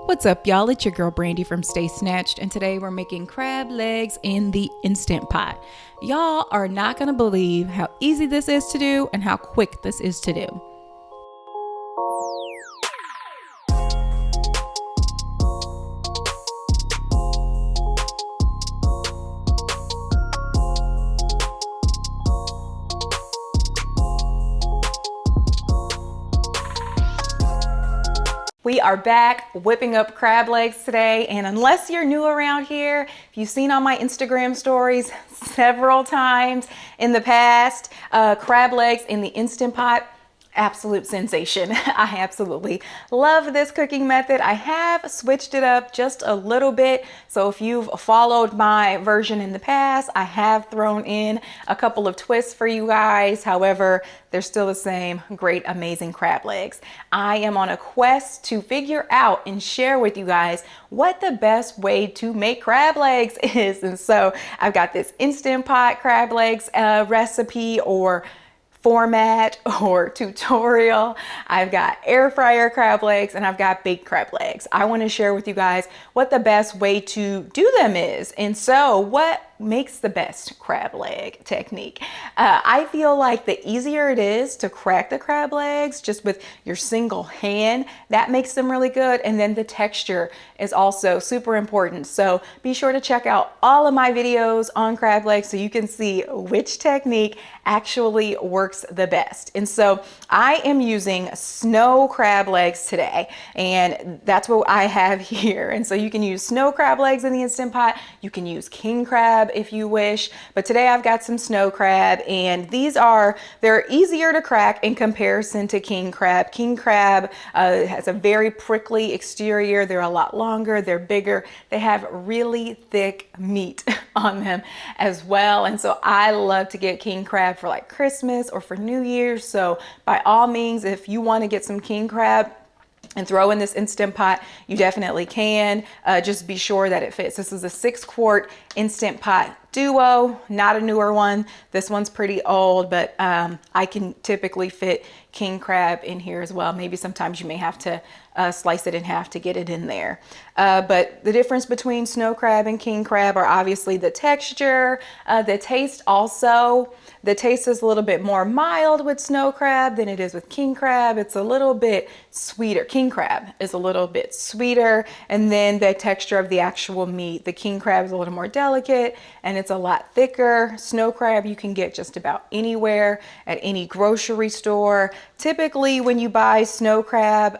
What's up, y'all? It's your girl Brandy from Stay Snatched, and today we're making crab legs in the Instant Pot. Y'all are not gonna believe how easy this is to do and how quick this is to do. We are back whipping up crab legs today, and unless you're new around here, if you've seen on my Instagram stories several times in the past, crab legs in the Instant Pot, absolute sensation. I absolutely love this cooking method. I have switched it up just a little bit, so if you've followed my version in the past, I have thrown in a couple of twists for you guys. However, they're still the same great, amazing crab legs. I am on a quest to figure out and share with you guys what the best way to make crab legs is. And so I've got this Instant Pot crab legs recipe or format or tutorial. I've got air fryer crab legs and I've got baked crab legs. I want to share with you guys what the best way to do them is. And so what makes the best crab leg technique? I feel like the easier it is to crack the crab legs just with your single hand, that makes them really good. And then the texture is also super important. So be sure to check out all of my videos on crab legs so you can see which technique actually works the best. And so I am using snow crab legs today, and that's what I have here. And so you can use snow crab legs in the Instant Pot. You can use king crab if you wish, but today I've got some snow crab, and they're easier to crack in comparison to king crab. King crab has a very prickly exterior. They're a lot longer, they're bigger, they have really thick meat on them as well. And so I love to get king crab for like Christmas or for New Year's. So by all means, if you want to get some king crab and throw in this Instant Pot, you definitely can. Just be sure that it fits. This is a 6-quart Instant Pot Duo, not a newer one. This one's pretty old, but I can typically fit king crab in here as well. Maybe sometimes you may have to slice it in half to get it in there. But the difference between snow crab and king crab are obviously the texture, the taste also. The taste is a little bit more mild with snow crab than it is with king crab. It's a little bit sweeter. King crab is a little bit sweeter, and then the texture of the actual meat. The king crab is a little more delicate and it's a lot thicker. Snow crab you can get just about anywhere at any grocery store. Typically when you buy snow crab,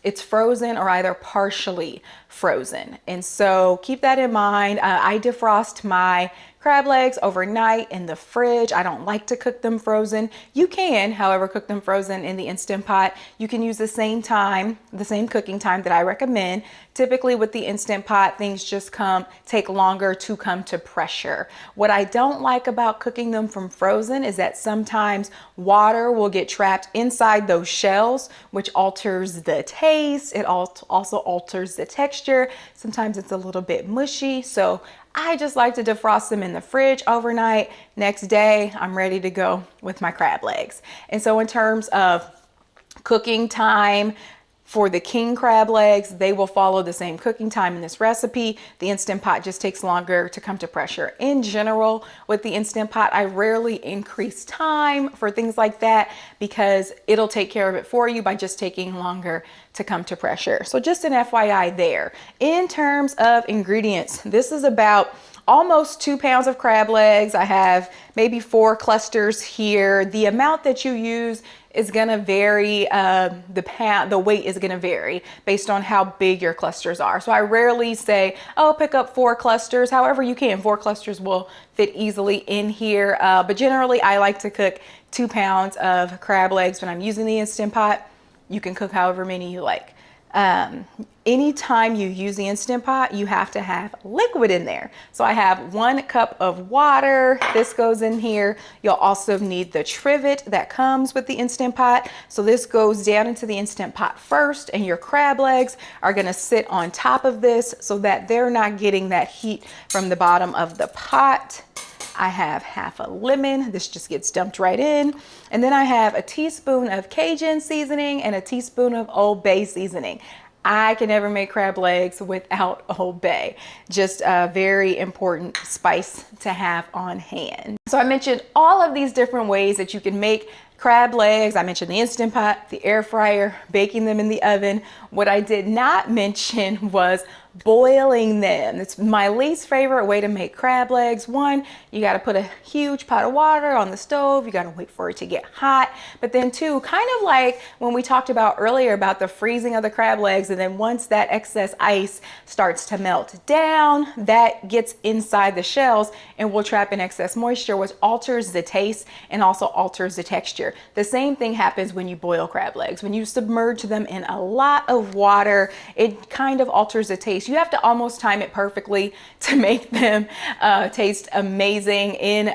it's frozen or either partially frozen. And so keep that in mind. I defrost my crab legs overnight in the fridge. I don't like to cook them frozen. You can, however, cook them frozen in the Instant Pot. You can use the same cooking time that I recommend. Typically with the Instant Pot, things just take longer to come to pressure. What I don't like about cooking them from frozen is that sometimes water will get trapped inside those shells, which alters the taste. It also alters the texture. Sometimes it's a little bit mushy. So I just like to defrost them in the fridge overnight. Next day, I'm ready to go with my crab legs. And so in terms of cooking time, for the king crab legs, they will follow the same cooking time in this recipe. The Instant Pot just takes longer to come to pressure. In general, with the Instant Pot, I rarely increase time for things like that because it'll take care of it for you by just taking longer to come to pressure. So just an FYI there. In terms of ingredients, this is about almost 2 pounds of crab legs. I have maybe 4 clusters here. The amount that you use is gonna vary, the weight is gonna vary based on how big your clusters are. So I rarely say, oh, pick up 4 clusters. However you can, 4 clusters will fit easily in here. But generally I like to cook 2 pounds of crab legs when I'm using the Instant Pot. You can cook however many you like. Anytime you use the Instant Pot, you have to have liquid in there. So I have 1 cup of water. This goes in here. You'll also need the trivet that comes with the Instant Pot. So this goes down into the Instant Pot first, and your crab legs are gonna sit on top of this so that they're not getting that heat from the bottom of the pot. I have half a lemon. This just gets dumped right in. And then I have a teaspoon of Cajun seasoning and a teaspoon of Old Bay seasoning. I can never make crab legs without Old Bay. Just a very important spice to have on hand. So I mentioned all of these different ways that you can make crab legs. I mentioned the Instant Pot, the air fryer, baking them in the oven. What I did not mention was boiling them. It's my least favorite way to make crab legs. One, you got to put a huge pot of water on the stove. You got to wait for it to get hot. But then two, kind of like when we talked about earlier about the freezing of the crab legs, and then once that excess ice starts to melt down, that gets inside the shells and will trap in excess moisture, which alters the taste and also alters the texture. The same thing happens when you boil crab legs. When you submerge them in a lot of water, it kind of alters the taste. You have to almost time it perfectly to make them taste amazing in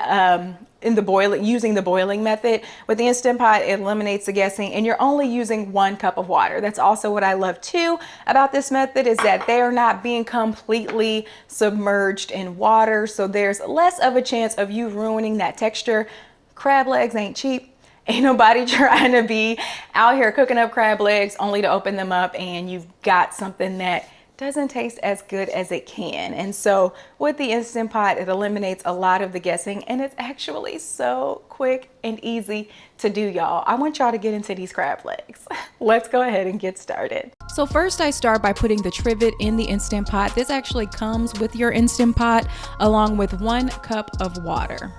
the boiling, using the boiling method. With the Instant Pot, it eliminates the guessing, and you're only using 1 cup of water. That's also what I love too about this method, is that they are not being completely submerged in water, so there's less of a chance of you ruining that texture. Crab legs ain't cheap. Ain't nobody trying to be out here cooking up crab legs only to open them up and you've got something that doesn't taste as good as it can. And so with the Instant Pot, it eliminates a lot of the guessing, and it's actually so quick and easy to do, y'all. I want y'all to get into these crab legs. Let's go ahead and get started. So first I start by putting the trivet in the Instant Pot. This actually comes with your Instant Pot along with 1 cup of water.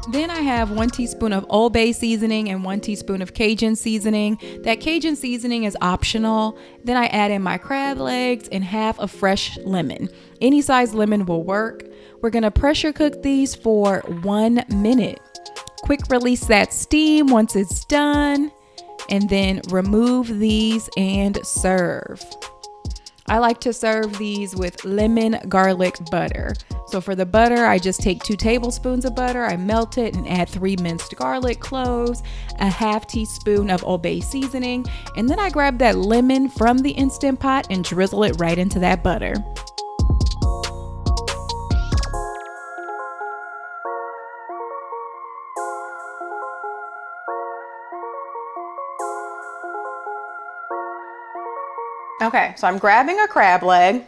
Then I have 1 teaspoon of Old Bay seasoning and 1 teaspoon of Cajun seasoning. That Cajun seasoning is optional. Then I add in my crab legs and half a fresh lemon. Any size lemon will work. We're gonna pressure cook these for 1 minute. Quick release that steam once it's done, and then remove these and serve. I like to serve these with lemon garlic butter. So for the butter, I just take 2 tablespoons of butter, I melt it and add 3 minced garlic cloves, a ½ teaspoon of Old Bay seasoning, and then I grab that lemon from the Instant Pot and drizzle it right into that butter. Okay, so I'm grabbing a crab leg.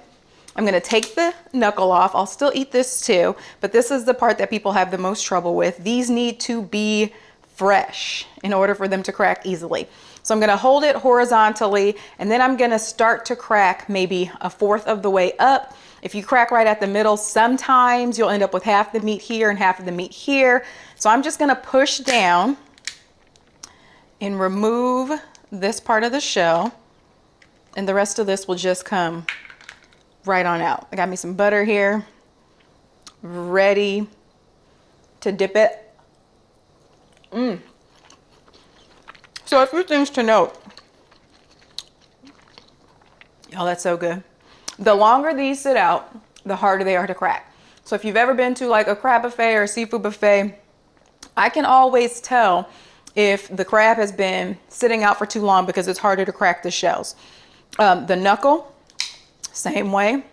I'm gonna take the knuckle off. I'll still eat this too, but this is the part that people have the most trouble with. These need to be fresh in order for them to crack easily. So I'm gonna hold it horizontally, and then I'm gonna start to crack maybe 1/4 of the way up. If you crack right at the middle, sometimes you'll end up with half the meat here and half of the meat here. So I'm just gonna push down and remove this part of the shell, and the rest of this will just come right on out. I got me some butter here, ready to dip it. So a few things to note. Oh, that's so good. The longer these sit out, the harder they are to crack. So if you've ever been to like a crab buffet or a seafood buffet, I can always tell if the crab has been sitting out for too long because it's harder to crack the shells. The knuckle, same way.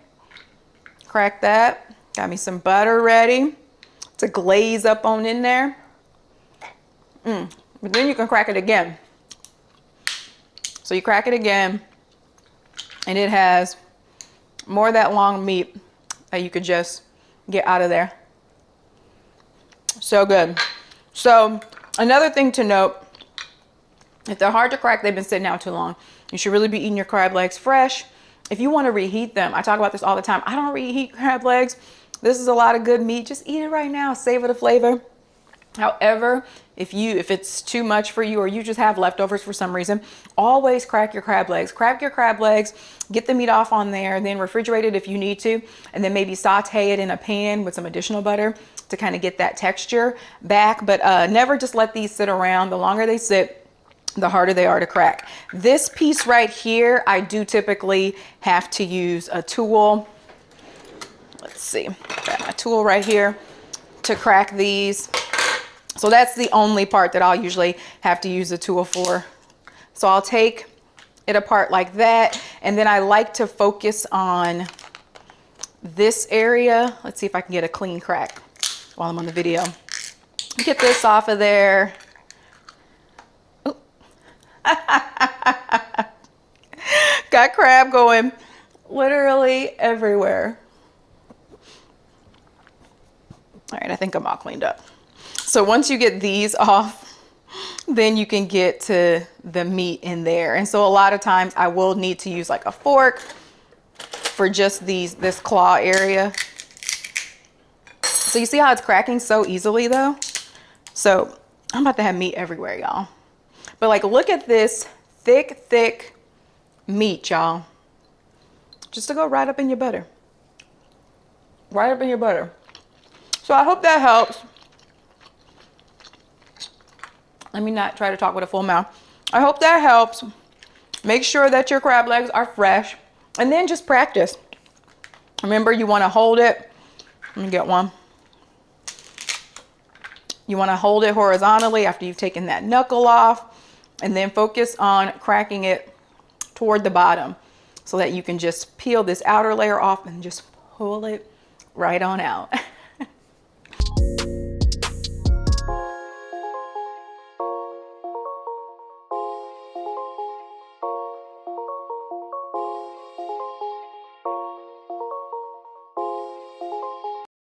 Crack that. Got me some butter ready to glaze up on in there. But then you can crack it again. So you crack it again, and it has more of that long meat that you could just get out of there. So good. So another thing to note, if they're hard to crack, they've been sitting out too long. You should really be eating your crab legs fresh. If you want to reheat them, I talk about this all the time. I don't reheat crab legs. This is a lot of good meat. Just eat it right now. Savor the flavor. However, if it's too much for you, or you just have leftovers for some reason, always crack your crab legs. Crack your crab legs, get the meat off on there, then refrigerate it if you need to, and then maybe saute it in a pan with some additional butter to kind of get that texture back. But never just let these sit around. The longer they sit, the harder they are to crack. This piece right here, I do typically have to use a tool. Let's see, got my tool right here to crack these. So that's the only part that I'll usually have to use a tool for. So I'll take it apart like that, and then I like to focus on this area. Let's see if I can get a clean crack while I'm on the video. Get this off of there. Got crab going literally everywhere. All right, I think I'm all cleaned up. So once you get these off, then you can get to the meat in there. And so a lot of times I will need to use like a fork for just this claw area. So you see how it's cracking so easily though? So I'm about to have meat everywhere, y'all. But like, look at this thick meat, y'all. Just to go right up in your butter. Right up in your butter. So I hope that helps. Let me not try to talk with a full mouth. I hope that helps. Make sure that your crab legs are fresh. And then just practice. Remember, you want to hold it. Let me get one. You want to hold it horizontally after you've taken that knuckle off. And then focus on cracking it toward the bottom so that you can just peel this outer layer off and just pull it right on out.